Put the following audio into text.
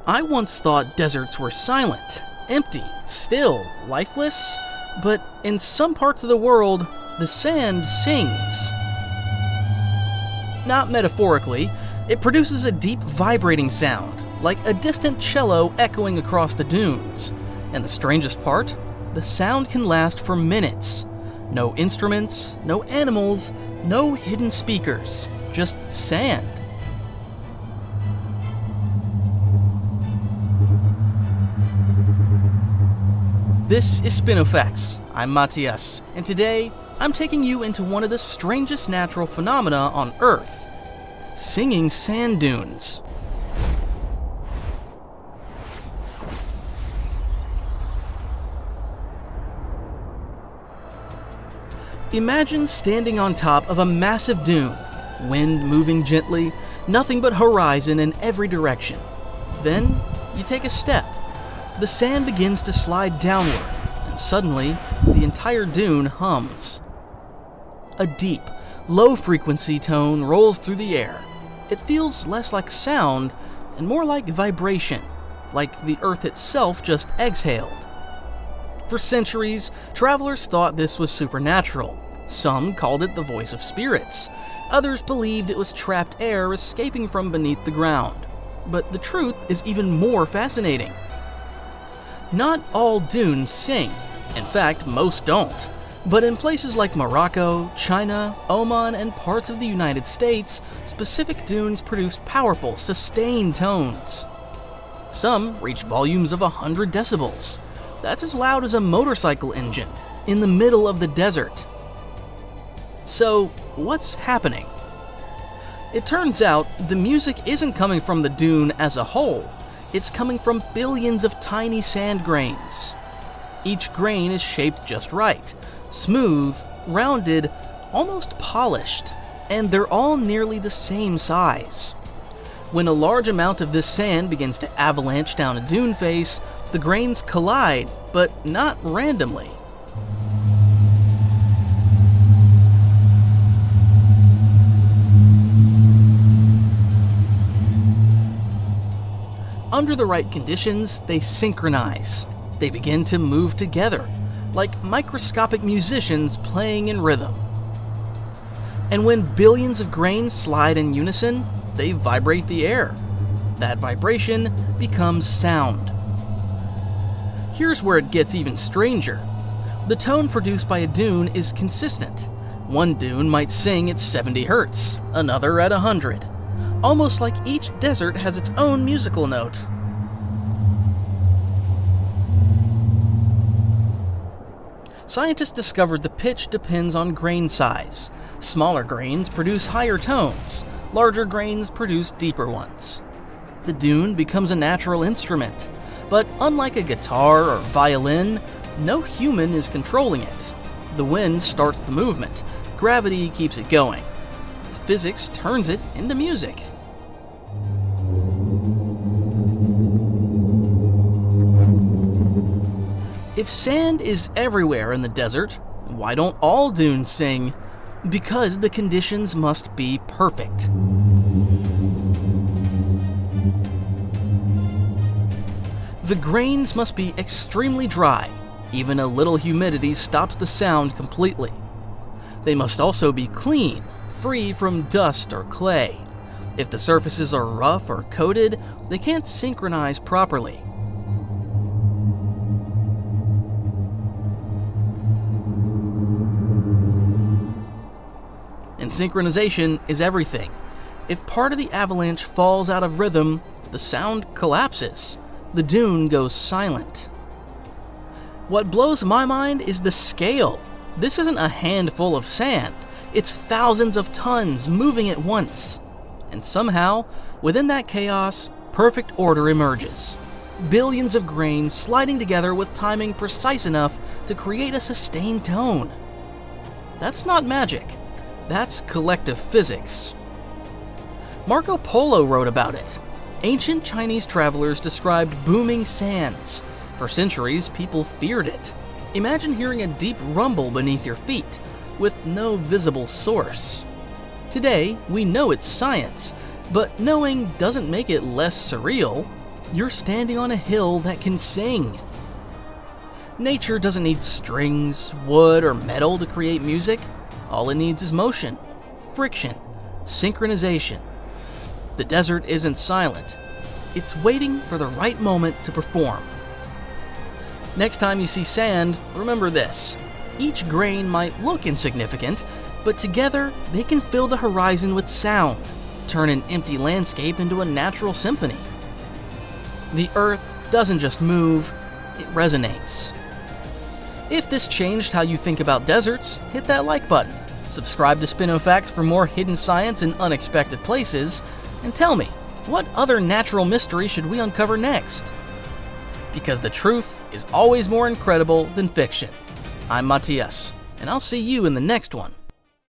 I once thought deserts were silent, empty, still, lifeless, but in some parts of the world, the sand sings. Not metaphorically, it produces a deep vibrating sound, like a distant cello echoing across the dunes. And the strangest part? The sound can last for minutes. No instruments, no animals, no hidden speakers, just sand. This is Spinofacts. I'm Matias, and today I'm taking you into one of the strangest natural phenomena on Earth: singing sand dunes. Imagine standing on top of a massive dune, wind moving gently, nothing but horizon in every direction. Then you take a step. The sand begins to slide downward, and suddenly, the entire dune hums. A deep, low-frequency tone rolls through the air. It feels less like sound and more like vibration, like the earth itself just exhaled. For centuries, travelers thought this was supernatural. Some called it the voice of spirits. Others believed it was trapped air escaping from beneath the ground. But the truth is even more fascinating. Not all dunes sing. In fact, most don't. But in places like Morocco, China, Oman, and parts of the United States, specific dunes produce powerful, sustained tones. Some reach volumes of 100 decibels. That's as loud as a motorcycle engine, in the middle of the desert. So, what's happening? It turns out the music isn't coming from the dune as a whole. It's coming from billions of tiny sand grains. Each grain is shaped just right, smooth, rounded, almost polished, and they're all nearly the same size. When a large amount of this sand begins to avalanche down a dune face, the grains collide, but not randomly. Under the right conditions, they synchronize. They begin to move together, like microscopic musicians playing in rhythm. And when billions of grains slide in unison, they vibrate the air. That vibration becomes sound. Here's where it gets even stranger. The tone produced by a dune is consistent. One dune might sing at 70 hertz, another at 100. Almost like each desert has its own musical note. Scientists discovered the pitch depends on grain size. Smaller grains produce higher tones, larger grains produce deeper ones. The dune becomes a natural instrument, but unlike a guitar or violin, no human is controlling it. The wind starts the movement, gravity keeps it going. Physics turns it into music. If sand is everywhere in the desert, why don't all dunes sing? Because the conditions must be perfect. The grains must be extremely dry. Even a little humidity stops the sound completely. They must also be clean, free from dust or clay. If the surfaces are rough or coated, they can't synchronize properly. And synchronization is everything. If part of the avalanche falls out of rhythm, the sound collapses. The dune goes silent. What blows my mind is the scale. This isn't a handful of sand. It's thousands of tons moving at once. And somehow, within that chaos, perfect order emerges. Billions of grains sliding together with timing precise enough to create a sustained tone. That's not magic. That's collective physics. Marco Polo wrote about it. Ancient Chinese travelers described booming sands. For centuries, people feared it. Imagine hearing a deep rumble beneath your feet, with no visible source. Today, we know it's science, but knowing doesn't make it less surreal. You're standing on a hill that can sing. Nature doesn't need strings, wood, or metal to create music. All it needs is motion, friction, synchronization. The desert isn't silent. It's waiting for the right moment to perform. Next time you see sand, remember this. Each grain might look insignificant, but together they can fill the horizon with sound, turn an empty landscape into a natural symphony. The earth doesn't just move, it resonates. If this changed how you think about deserts, hit that like button. Subscribe to Spinofacts for more hidden science in unexpected places, and tell me, what other natural mystery should we uncover next? Because the truth is always more incredible than fiction. I'm Matias, and I'll see you in the next one.